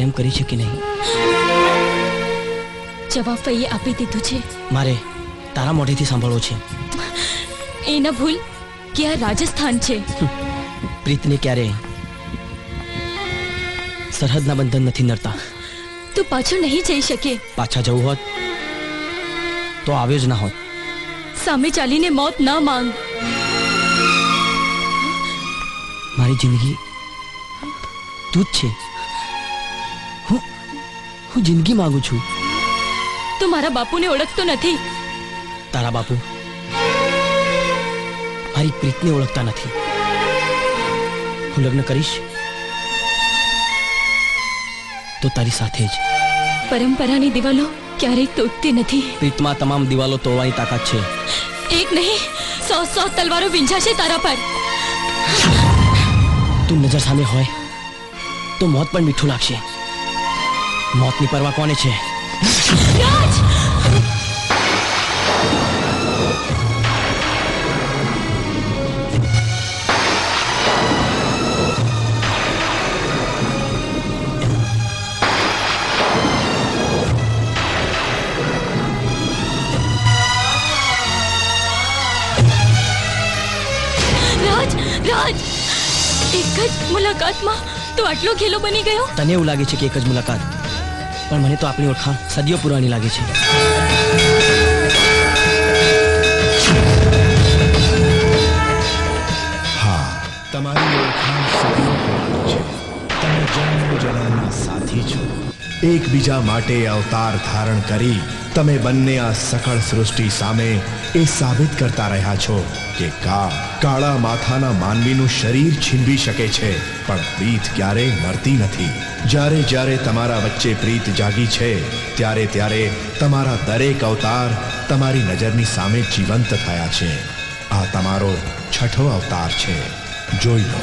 પ્રેમ કરી છે કે નહીં? જવાબ ફઈએ આપી દીધું છે. મારે તારા મોઢેથી સાંભળવો છે. એ ન ભૂલ કે આ રાજસ્થાન છે. પ્રીતને ક્યારે સરહદના બંધન નથી નડતા. તું પાછો નહીં જઈ શકે. પાછા જવું હોત તો આવ્યો જ ના હોત. સામે ચાલીને મોત ના માંગ. મારી જિંદગી તું જ છે. હું જિંદગી માંગુ છું. તું મારા બાપુને ઓળખતો નથી. તારા બાપુ મારી પ્રીતને ઓળખતા નથી. હું લગ્ન કરીશ તો તારી સાથે જ. પરંપરાની દિવાલો ક્યારેય તૂટતી નથી. પ્રીતમાં તમામ દિવાલો તોડવાની તાકાત છે. એક નહીં 100 તલવારો વિંઝાશે તારા પર. તું નજર સામે હોય તો મોત પણ મીઠું લાગશે. મોતની પરવા કોને છે? રાજ! રાજ! એક જ મુલાકાતમાં તું આટલો ઘેલો બની ગયો? તને એવું લાગે છે કે એક જ મુલાકાત, પણ મને તો આપણી ઓળખાણ સદીઓ પુરાણી લાગે છે. હા, તમારી ઓળખાણ સદીઓ પુરાણી છે. તમે જન્મ જન્મના સાથી છો. એકબીજા માટે અવતાર ધારણ કરી તમે બંને આ સકળ સૃષ્ટિ સામે એ સાબિત કરતા રહ્યા છો કે કાળા માથાના માનવીનું શરીર છીનવી શકે છે, પણ પ્રીત ક્યારેય મરતી નથી. જ્યારે જ્યારે તમારા વચ્ચે પ્રીત જાગી છે ત્યારે તમારા દરેક અવતાર તમારી નજરની સામે જીવંત થયા છે. આ તમારો 6થો અવતાર છે. જોઈ લો.